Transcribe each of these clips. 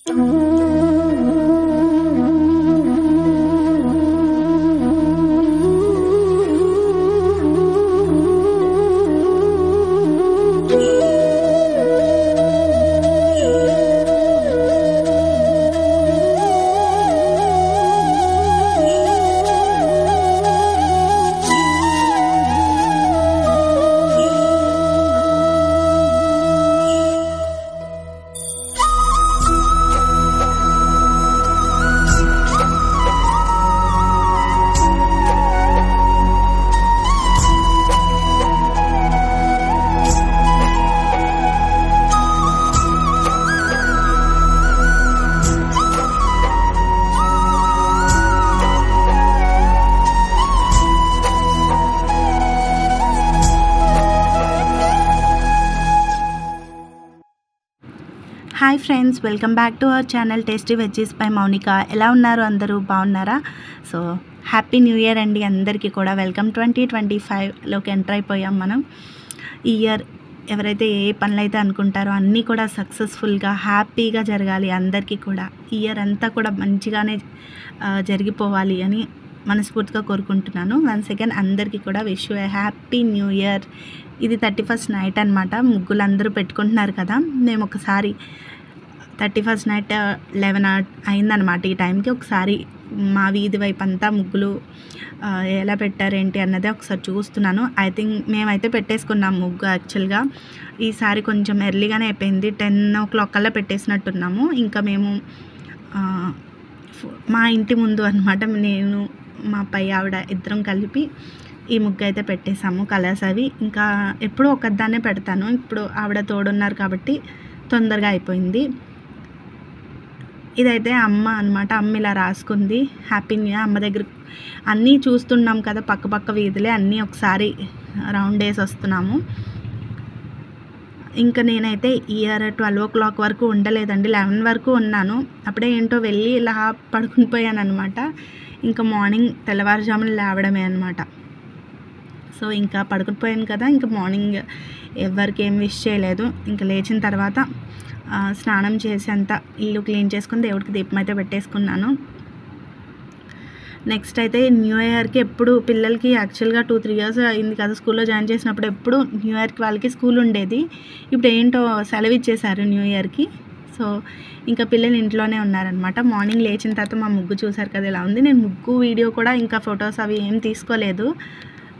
Hi friends, welcome back to our channel tasty veggies by Mounika. ఎలా ఉన్నారు అందరూ? బాగున్నారా? సో హ్యాపీ న్యూ ఇయర్ అండి అందరికీ కూడా. వెల్కమ్ 2025లోకి ఎంటర్ అయిపోయాం మనం. ఈ ఇయర్ ఎవరైతే ఏ పనులు అయితే అనుకుంటారో అన్నీ కూడా సక్సెస్ఫుల్గా హ్యాపీగా జరగాలి అందరికీ కూడా. ఈ ఇయర్ అంతా కూడా మంచిగానే జరిగిపోవాలి అని మనస్ఫూర్తిగా కోరుకుంటున్నాను. వన్స్ అగైన్ అందరికీ కూడా wish you A happy new year. ఇది 31st నైట్ అనమాట. ముగ్గులు అందరూ పెట్టుకుంటున్నారు కదా. మేము ఒకసారి 31st నైట్ 11 అయిందనమాట. ఈ టైంకి ఒకసారి మా వీధి వైపు అంతా ముగ్గులు ఎలా పెట్టారేంటి అన్నదే ఒకసారి చూస్తున్నాను. ఐ థింక్ మేమైతే పెట్టేసుకున్నాం ముగ్గు. యాక్చువల్గా ఈసారి కొంచెం ఎర్లీగానే అయిపోయింది. 10 o'clock కల్లా పెట్టేసినట్టున్నాము. ఇంకా మేము మా ఇంటి ముందు అనమాట, నేను మా పై ఆవిడ ఇద్దరం కలిపి ఈ ముగ్గు అయితే పెట్టేశాము. కలర్స్ అవి ఇంకా ఎప్పుడూ ఒకదాన్నే పెడతాను. ఇప్పుడు ఆవిడ తోడున్నారు కాబట్టి తొందరగా అయిపోయింది. ఇదైతే అమ్మ అనమాట. అమ్మ ఇలా రాసుకుంది హ్యాపీ న్యూ ఇయర్. అమ్మ దగ్గర అన్నీ చూస్తున్నాం కదా, పక్క వీధులే అన్నీ ఒకసారి రౌండ్ వేసి వస్తున్నాము. ఇంకా నేనైతే ఇయర్ 12 o'clock వరకు ఉండలేదండి, 11 వరకు ఉన్నాను. అప్పుడే ఏంటో వెళ్ళి ఇలా పడుకుని పోయాను అనమాట. ఇంకా మార్నింగ్ తెల్లవారుజామున లేవడమే అనమాట. సో ఇంకా పడుకుని పోయాను కదా, ఇంకా మార్నింగ్ ఎవరికి ఏం విష్ చేయలేదు. ఇంకా లేచిన తర్వాత స్నానం చేసి అంతా ఇల్లు క్లీన్ చేసుకుని దేవుడికి దీపం అయితే పెట్టేసుకున్నాను. నెక్స్ట్ అయితే న్యూ ఇయర్కి ఎప్పుడు పిల్లలకి యాక్చువల్గా 2-3 years అయింది కదా స్కూల్లో జాయిన్ చేసినప్పుడు ఎప్పుడు న్యూ ఇయర్కి వాళ్ళకి స్కూల్ ఉండేది. ఇప్పుడు ఏంటో సెలవు ఇచ్చేశారు న్యూ ఇయర్కి. సో ఇంకా పిల్లలు ఇంట్లోనే ఉన్నారనమాట. మార్నింగ్ లేచిన తర్వాత మా ముగ్గు చూసారు కదా ఎలా ఉంది. నేను ముగ్గు వీడియో కూడా ఇంకా ఫొటోస్ అవి ఏం తీసుకోలేదు,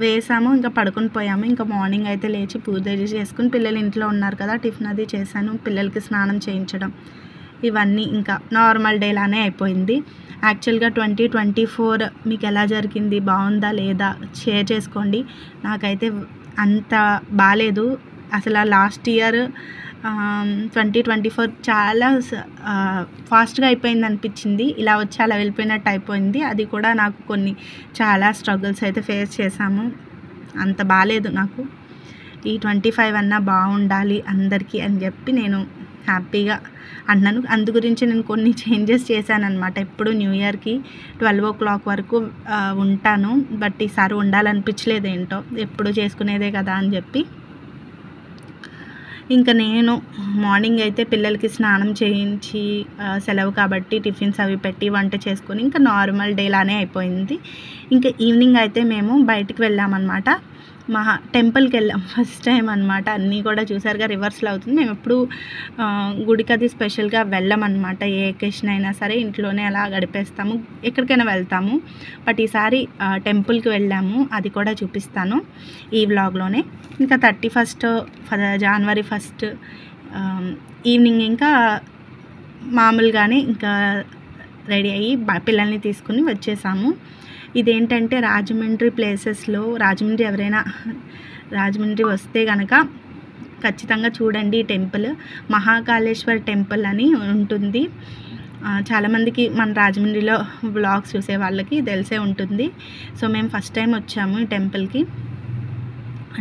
వేసాము ఇంకా పడుకుని పోయాము. ఇంకా మార్నింగ్ అయితే లేచి పూజ చేసుకుని పిల్లలు ఇంట్లో ఉన్నారు కదా, టిఫిన్ అది చేశాను. పిల్లలకి స్నానం చేయించడం ఇవన్నీ ఇంకా నార్మల్ డే లానే అయిపోయింది. యాక్చువల్గా 2024 మీకు ఎలా జరిగింది, బాగుందా లేదా షేర్ చేసుకోండి. నాకైతే అంత బాగాలేదు అసలు. లాస్ట్ ఇయర్ 2024 చాలా ఫాస్ట్గా అయిపోయింది అనిపించింది. ఇలా వచ్చి అలా వెళ్ళిపోయినట్టు అయిపోయింది. అది కూడా నాకు కొన్ని చాలా స్ట్రగుల్స్ అయితే ఫేస్ చేశాము. అంత బాగాలేదు నాకు. ఈ 25 అన్నా బాగుండాలి అందరికీ అని చెప్పి నేను హ్యాపీగా అన్నాను. అందు గురించి నేను కొన్ని చేంజెస్ చేశాను అనమాట. ఎప్పుడు న్యూ ఇయర్కి 12 o'clock వరకు ఉంటాను, బట్ ఈసారి ఉండాలనిపించలేదు. ఏంటో ఎప్పుడు చేసుకునేదే కదా అని చెప్పి ఇంకా నేను మార్నింగ్ అయితే పిల్లలకి స్నానం చేయించి సెలవు కాబట్టి టిఫిన్స్ అవి పెట్టి వంట చేసుకొని ఇంకా నార్మల్ డే లానే అయిపోయింది. ఇంకా ఈవినింగ్ అయితే మేము బయటికి వెళ్ళామన్నమాట. టెంపుల్కి వెళ్ళాం ఫస్ట్ టైం అనమాట. అన్నీ కూడా చూసారుగా రివర్స్లో అవుతుంది. మేము ఎప్పుడు గుడికి అది స్పెషల్గా వెళ్ళామన్నమాట. ఏ ఎకేషన్ అయినా సరే ఇంట్లోనే అలా గడిపేస్తాము, ఎక్కడికైనా వెళ్తాము. బట్ ఈసారి టెంపుల్కి వెళ్ళాము, అది కూడా చూపిస్తాను ఈ వ్లాగ్లోనే. ఇంకా 31st January 1st ఈవినింగ్ ఇంకా మామూలుగానే ఇంకా రెడీ అయ్యి పిల్లల్ని తీసుకుని వచ్చేసాము. ఇదేంటంటే రాజమండ్రి ప్లేసెస్లో, రాజమండ్రి ఎవరైనా రాజమండ్రి వస్తే కనుక ఖచ్చితంగా చూడండి. ఈ టెంపుల్ మహాకాళేశ్వర్ టెంపుల్ అని ఉంటుంది. చాలామందికి మన రాజమండ్రిలో వ్లాగ్స్ చూసే వాళ్ళకి తెలిసే ఉంటుంది. సో మేము ఫస్ట్ టైం వచ్చాము ఈ టెంపుల్కి.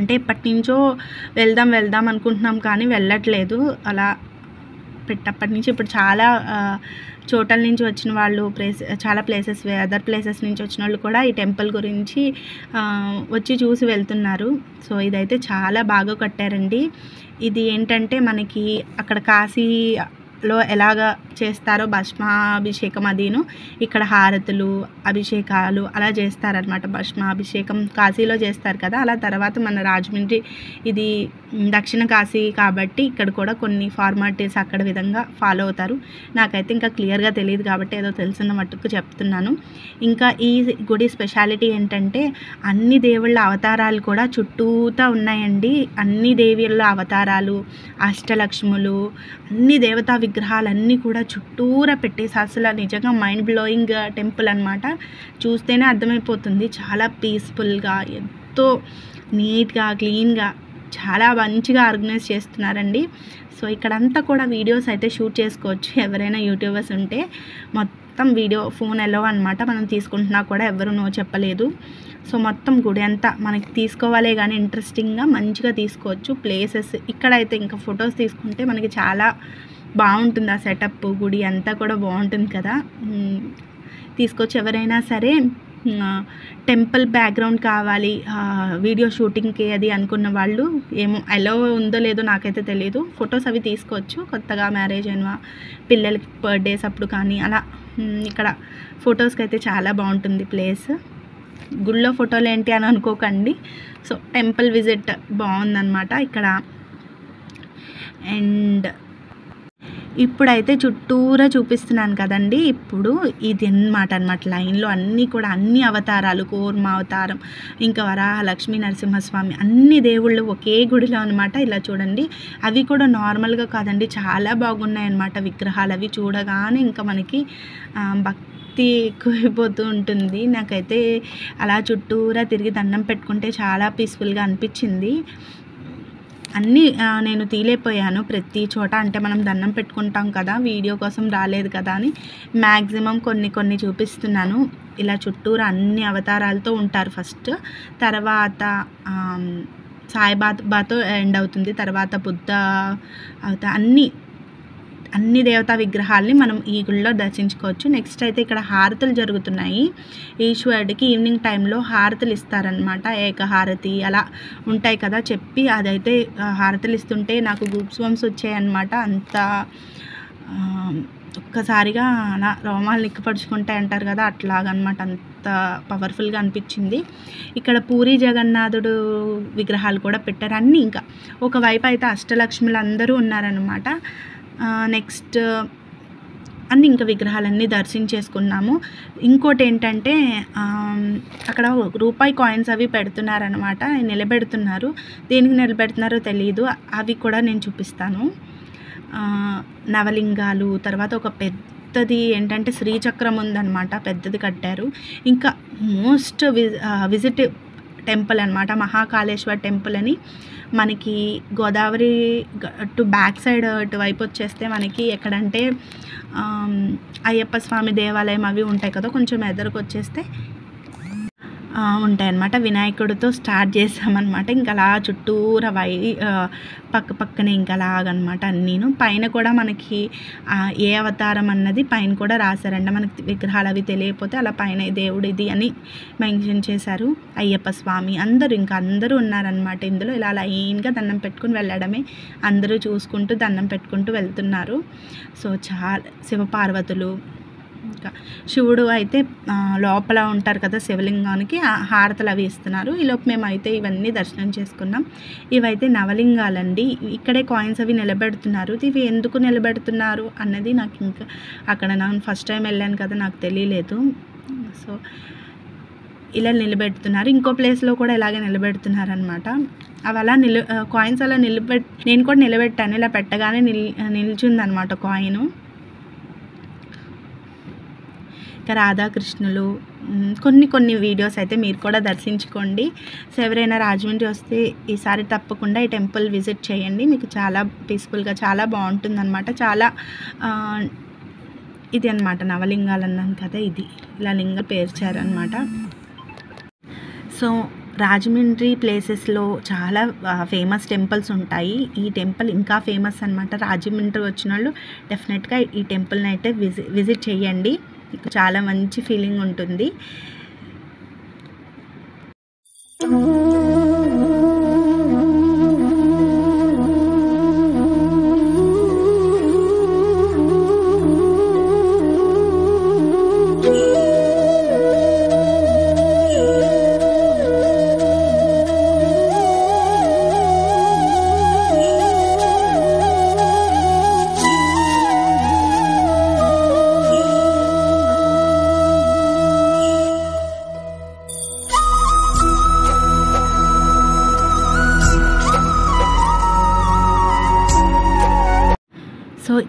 అంటే ఎప్పటి నుంచో వెళ్దాం అనుకుంటున్నాం కానీ వెళ్ళట్లేదు. అలా పెట్టప్పటి నుంచి ఇప్పుడు చాలా చోట్ల నుంచి వచ్చిన వాళ్ళు, చాలా ప్లేసెస్, అదర్ ప్లేసెస్ నుంచి వచ్చిన వాళ్ళు కూడా ఈ టెంపుల్ గురించి వచ్చి చూసి వెళ్తున్నారు. సో ఇదైతే చాలా బాగా కట్టారండి. ఇది ఏంటంటే మనకి అక్కడ కాశీలో ఎలాగా చేస్తారో భస్మాభిషేకం అదిను, ఇక్కడ హారతులు అభిషేకాలు అలా చేస్తారనమాట. భస్మాభిషేకం కాశీలో చేస్తారు కదా, అలా తర్వాత మన రాజమండ్రి ఇది దక్షిణ కాశీ కాబట్టి ఇక్కడ కూడా కొన్ని ఫార్మాలిటీస్ అక్కడ విధంగా ఫాలో అవుతారు. నాకైతే ఇంకా క్లియర్గా తెలియదు కాబట్టి ఏదో తెలిసిన మట్టుకు చెప్తున్నాను. ఇంకా ఈ గుడి స్పెషాలిటీ ఏంటంటే అన్ని దేవుళ్ళ అవతారాలు కూడా చుట్టూతా ఉన్నాయండి. అన్ని దేవీళ్ళ అవతారాలు, అష్టలక్ష్ములు, అన్ని దేవతా విగ్రహాలన్నీ కూడా చుట్టూరా పెట్టేసి అసలు నిజంగా మైండ్ బ్లోయింగ్ టెంపుల్ అనమాట. చూస్తేనే అర్థమైపోతుంది. చాలా పీస్ఫుల్గా, ఎంతో నీట్గా, క్లీన్గా, చాలా మంచిగా ఆర్గనైజ్ చేస్తున్నారండి. సో ఇక్కడంతా కూడా వీడియోస్ అయితే షూట్ చేసుకోవచ్చు ఎవరైనా యూట్యూబర్స్ ఉంటే. మొత్తం వీడియో ఫోన్ ఎలో అనమాట, మనం తీసుకుంటున్నా కూడా ఎవరు నో చెప్పలేదు. సో మొత్తం గుడి అంతా మనకి తీసుకోవాలే కానీ ఇంట్రెస్టింగ్గా మంచిగా తీసుకోవచ్చు ప్లేసెస్. ఇక్కడైతే ఇంకా ఫొటోస్ తీసుకుంటే మనకి చాలా బాగుంటుంది. ఆ సెటప్ గుడి అంతా కూడా బాగుంటుంది కదా, తీసుకోవచ్చు. ఎవరైనా సరే టెంపుల్ బ్యాక్గ్రౌండ్ కావాలి వీడియో షూటింగ్కి అది అనుకున్న వాళ్ళు, ఏమో అలో ఉందో లేదో నాకైతే తెలియదు, ఫొటోస్ అవి తీసుకోవచ్చు. కొత్తగా మ్యారేజ్ అయిన పిల్లలకి బర్త్డేస్ అప్పుడు కానీ అలా ఇక్కడ ఫొటోస్కి అయితే చాలా బాగుంటుంది ప్లేస్. గుళ్ళో ఫోటోలు ఏంటి అని అనుకోకండి. సో టెంపుల్ విజిట్ బాగుందన్నమాట ఇక్కడ. అండ్ ఇప్పుడైతే చుట్టూరా చూపిస్తున్నాను కదండి, ఇప్పుడు ఇది అన్నమాట లైన్లో అన్నీ కూడా అన్ని అవతారాలు, కూర్మ అవతారం, ఇంకా వరాహ, లక్ష్మీ నరసింహస్వామి, అన్ని దేవుళ్ళు ఒకే గుడిలో అనమాట. ఇలా చూడండి, అవి కూడా నార్మల్గా కాదండి, చాలా బాగున్నాయి అన్నమాట విగ్రహాలు. అవి చూడగానే ఇంకా మనకి భక్తి ఎక్కువైపోతూ ఉంటుంది. నాకైతే అలా చుట్టూరా తిరిగి దండం పెట్టుకుంటే చాలా పీస్ఫుల్గా అనిపించింది. అన్నీ నేను తీలేపోయాను ప్రతి చోట, అంటే మనం దండం పెట్టుకుంటాం కదా, వీడియో కోసం రాలేదు కదా అని మ్యాక్సిమం కొన్ని చూపిస్తున్నాను. ఇలా చుట్టూరు అన్ని అవతారాలతో ఉంటారు ఫస్ట్, తర్వాత సాయిబాబాతో ఎండ్ అవుతుంది, తర్వాత బుద్ధ అన్ని దేవతా విగ్రహాలని మనం ఈ గుళ్ళో దర్శించుకోవచ్చు. నెక్స్ట్ అయితే ఇక్కడ హారతులు జరుగుతున్నాయి. ఈశ్వరుడికి ఈవినింగ్ టైంలో హారతులు ఇస్తారనమాట. ఏకహారతి అలా ఉంటాయి కదా చెప్పి, అదైతే హారతులు ఇస్తుంటే నాకు గూప్స్ బంప్స్ వచ్చాయన్నమాట. అంత ఒక్కసారిగా అలా రోమాలు నిక్కపరుచుకుంటాయి అంటారు కదా, అట్లాగనమాట. అంత పవర్ఫుల్గా అనిపించింది. ఇక్కడ పూరి జగన్నాథుడు విగ్రహాలు కూడా పెట్టారు అన్నీ. ఇంకా ఒకవైపు అయితే అష్టలక్ష్ములు అందరూ ఉన్నారనమాట. నెక్స్ట్ అన్ని ఇంకా విగ్రహాలన్నీ దర్శించేసుకున్నాము. ఇంకోటి ఏంటంటే అక్కడ రూపాయి కాయిన్స్ అవి పెడుతున్నారనమాట, నిలబెడుతున్నారు. దేనికి నిలబెడుతున్నారో తెలియదు, అవి కూడా నేను చూపిస్తాను. నవలింగాలు, తర్వాత ఒక పెద్దది ఏంటంటే శ్రీచక్రం ఉందన్నమాట, పెద్దది కట్టారు. ఇంకా మోస్ట్ విజిట్ టెంపుల్ అనమాట, మహాకాళేశ్వర్ టెంపుల్ అని. మనకి గోదావరి టు బ్యాక్ సైడ్ వైపు వచ్చేస్తే మనకి ఎక్కడంటే అయ్యప్ప స్వామి దేవాలయం అవి ఉంటాయి కదా, కొంచెం ఎదురుకు వచ్చేస్తే ఉంటాయన్నమాట. వినాయకుడితో స్టార్ట్ చేసామన్నమాట. ఇంకా అలా చుట్టూరా పక్కనే ఇంకా అలాగనమాట అన్నీను. పైన కూడా మనకి ఏ అవతారం అన్నది పైన కూడా రాశారంట. మనకి విగ్రహాలు అవి తెలియకపోతే అలా పైన దేవుడు ఇది అని మెన్షన్ చేశారు. అయ్యప్ప స్వామి అందరూ ఉన్నారనమాట ఇందులో. ఇలా లైన్గా దండం పెట్టుకుని వెళ్ళడమే, అందరూ చూసుకుంటూ దండం పెట్టుకుంటూ వెళ్తున్నారు. సో చాలా శివపార్వతులు, ఇంకా శివుడు అయితే లోపల ఉంటారు కదా శివలింగానికి హారతలు అవి ఇస్తున్నారు. ఈలోపు మేమైతే ఇవన్నీ దర్శనం చేసుకున్నాం. ఇవైతే నవలింగాలండి. ఇక్కడే కాయిన్స్ అవి నిలబెడుతున్నారు. ఇవి ఎందుకు నిలబెడుతున్నారు అన్నది నాకు ఇంకా అక్కడ నేను ఫస్ట్ టైం వెళ్ళాను కదా, నాకు తెలియలేదు. సో ఇలా నిలబెడుతున్నారు. ఇంకో ప్లేస్లో కూడా ఇలాగే నిలబెడుతున్నారు అనమాట. అవి అలా కాయిన్స్ అలా నేను కూడా నిలబెట్టాను. ఇలా పెట్టగానే నిల్చుందనమాట కాయిన్. ఇంకా రాధాకృష్ణులు కొన్ని వీడియోస్ అయితే మీరు కూడా దర్శించుకోండి. సో ఎవరైనా రాజమండ్రి వస్తే ఈసారి తప్పకుండా ఈ టెంపుల్ విజిట్ చేయండి. మీకు చాలా పీస్ఫుల్గా చాలా బాగుంటుందన్నమాట. చాలా ఇది అనమాట నవలింగాలు అన్నాను కదా, ఇది ఇలా లింగ పేర్చారనమాట. సో రాజమండ్రి ప్లేసెస్లో చాలా ఫేమస్ టెంపుల్స్ ఉంటాయి. ఈ టెంపుల్ ఇంకా ఫేమస్ అనమాట. రాజమండ్రి వచ్చిన వాళ్ళు డెఫినెట్గా ఈ టెంపుల్ని అయితే విజిట్ చేయండి. మీకు చాలా మంచి ఫీలింగ్ ఉంటుంది.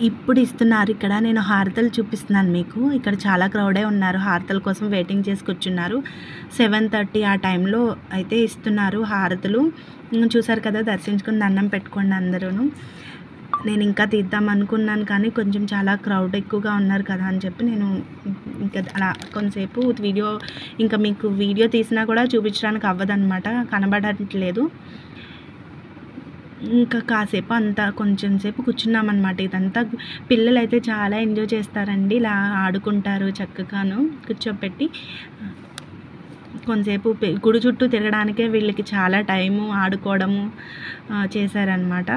ఇప్పుడు ఇస్తున్నారు ఇక్కడ. నేను హారతలు చూపిస్తున్నాను మీకు. ఇక్కడ చాలా క్రౌడే ఉన్నారు. హారతల కోసం వెయిటింగ్ చేసి కూర్చున్నారు. 7:30 ఆ టైంలో అయితే ఇస్తున్నారు హారతులు. చూసారు కదా, దర్శించుకుని దండం పెట్టుకోండి అందరూను. నేను ఇంకా తీద్దాం అనుకున్నాను కానీ కొంచెం చాలా క్రౌడ్ ఎక్కువగా ఉన్నారు కదా అని చెప్పి నేను ఇంకా అలా కొంతసేపు వీడియో, ఇంకా మీకు వీడియో తీసినా కూడా చూపించడానికి అవ్వదన్నమాట, కనబడట్లేదు. ఇంకా కాసేపు అంతా కొంచెం సేపు కూర్చున్నామన్నమాట. ఇదంతా పిల్లలు అయితే చాలా ఎంజాయ్ చేస్తారండి, ఇలా ఆడుకుంటారు చక్కగాను. కూర్చోపెట్టి కొంతసేపు గుడి చుట్టూ తిరగడానికే వీళ్ళకి చాలా టైము, ఆడుకోవడము చేశారనమాట.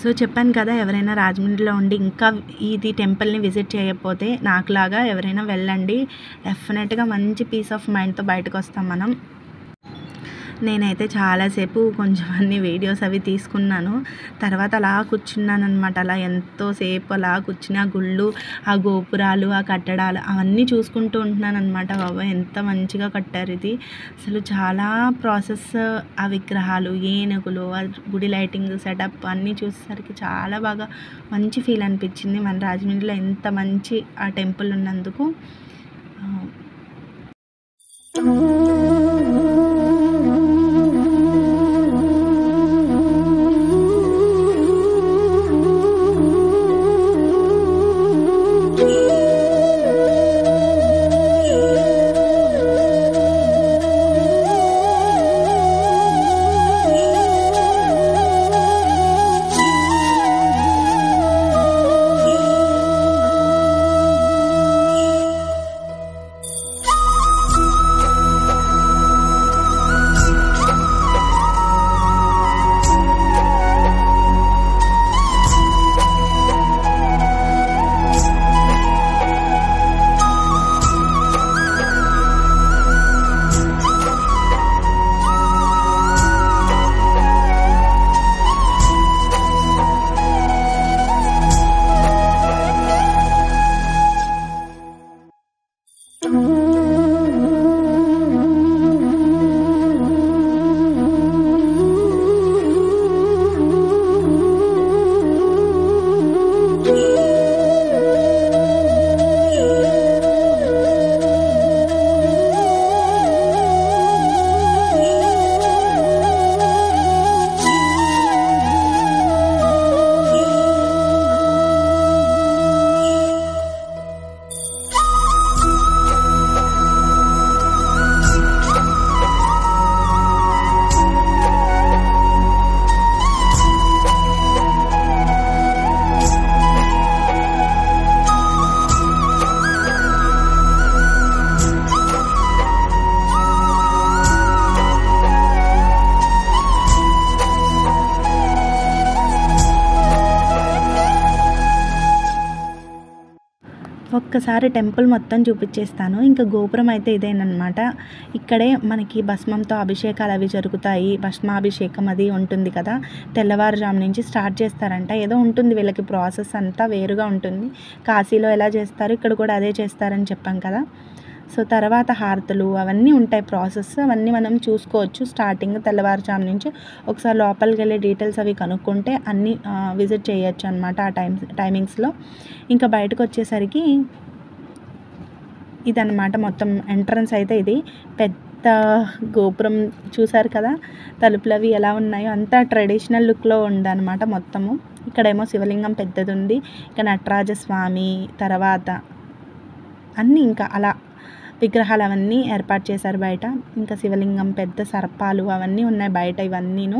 సో చెప్పాను కదా, ఎవరైనా రాజమండ్రిలో ఉండి ఇంకా ఇది టెంపుల్ని విజిట్ చేయకపోతే నాకులాగా ఎవరైనా వెళ్ళండి. డెఫినెట్గా మంచి పీస్ ఆఫ్ మైండ్తో బయటకు వస్తాం మనం. నేనైతే చాలాసేపు కొంచెం అన్ని వీడియోస్ అవి తీసుకున్నాను. తర్వాత అలా కూర్చున్నాను అనమాట. అలా ఎంతోసేపు అలా కూర్చుని ఆ గుళ్ళు, ఆ గోపురాలు, ఆ కట్టడాలు అవన్నీ చూసుకుంటూ ఉంటున్నాను అనమాట. బాబా ఎంత మంచిగా కట్టారు ఇది అసలు. చాలా ప్రాసెస్, ఆ విగ్రహాలు, ఏనుగులు, ఆ గుడి లైటింగ్ సెటప్ అన్నీ చూసేసరికి చాలా బాగా మంచి ఫీల్ అనిపించింది. మన రాజమండ్రిలో ఎంత మంచి ఆ టెంపుల్ ఉన్నందుకు. ఒక్కసారి టెంపుల్ మొత్తం చూపించేస్తాను. ఇంకా గోపురం అయితే ఇదేనమాట. ఇక్కడే మనకి భస్మంతో అభిషేకాలు అవి జరుగుతాయి. భస్మాభిషేకం అది ఉంటుంది కదా, తెల్లవారుజాము నుంచి స్టార్ట్ చేస్తారంట. ఏదో ఉంటుంది వీళ్ళకి ప్రాసెస్ అంతా వేరుగా ఉంటుంది. కాశీలో ఎలా చేస్తారు ఇక్కడ కూడా అదే చేస్తారని చెప్పాం కదా. సో తర్వాత హారతులు అవన్నీ ఉంటాయి ప్రాసెస్, అవన్నీ మనం చూసుకోవచ్చు. స్టార్టింగ్ తెల్లవారుజాము నుంచి ఒకసారి లోపలికి వెళ్ళే డీటెయిల్స్ అవి కనుక్కుంటే అన్నీ విజిట్ చేయొచ్చు అనమాట ఆ టైమింగ్స్లో. ఇంకా బయటకు వచ్చేసరికి ఇదన్నమాట మొత్తం ఎంట్రన్స్ అయితే. ఇది పెద్ద గోపురం చూసారు కదా, తలుపులు అవి ఎలా ఉన్నాయో అంతా ట్రెడిషనల్ లుక్లో ఉందన్నమాట మొత్తము. ఇక్కడేమో శివలింగం పెద్దది ఉంది, ఇంకా నటరాజ స్వామి, తర్వాత అన్నీ ఇంకా అలా విగ్రహాలు అవన్నీ ఏర్పాటు చేశారు బయట. ఇంకా శివలింగం, పెద్ద సర్పాలు అవన్నీ ఉన్నాయి బయట ఇవన్నీను.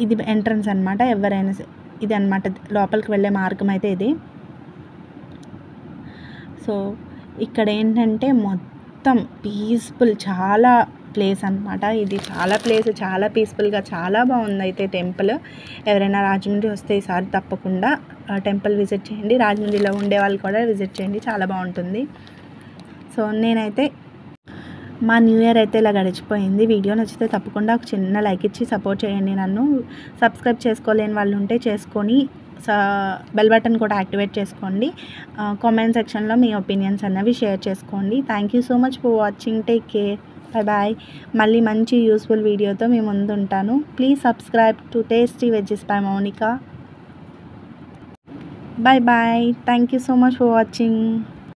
ఇది ఎంట్రన్స్ అనమాట. ఎవరైనా ఇది అనమాట లోపలికి వెళ్ళే మార్గం అయితే ఇది. సో ఇక్కడ ఏంటంటే మొత్తం పీస్ఫుల్, చాలా ప్లేస్ అనమాట ఇది. చాలా ప్లేస్, చాలా పీస్ఫుల్గా చాలా బాగుంది అయితే టెంపుల్. ఎవరైనా రాజమండ్రి వస్తే ఈసారి తప్పకుండా టెంపుల్ విజిట్ చేయండి. రాజమండ్రిలో ఉండే వాళ్ళు కూడా విజిట్ చేయండి, చాలా బాగుంటుంది. సో నేనైతే మా న్యూ ఇయర్ అయితే ఇలా గడిచిపోయింది. వీడియో నచ్చితే తప్పకుండా ఒక చిన్న లైక్ ఇచ్చి సపోర్ట్ చేయండి నన్ను. సబ్స్క్రైబ్ చేసుకోలేని వాళ్ళు ఉంటే చేసుకొని బెల్ బటన్ కూడా యాక్టివేట్ చేసుకోండి. కామెంట్ సెక్షన్లో మీ ఒపీనియన్స్ అన్నవి షేర్ చేసుకోండి. Thank you so much for watching. Take care. Bye bye. మళ్ళీ మంచి యూస్ఫుల్ వీడియోతో మీ ముందు ఉంటాను. Please subscribe to tasty veggies by Mounika. Bye bye. Thank you so much for watching.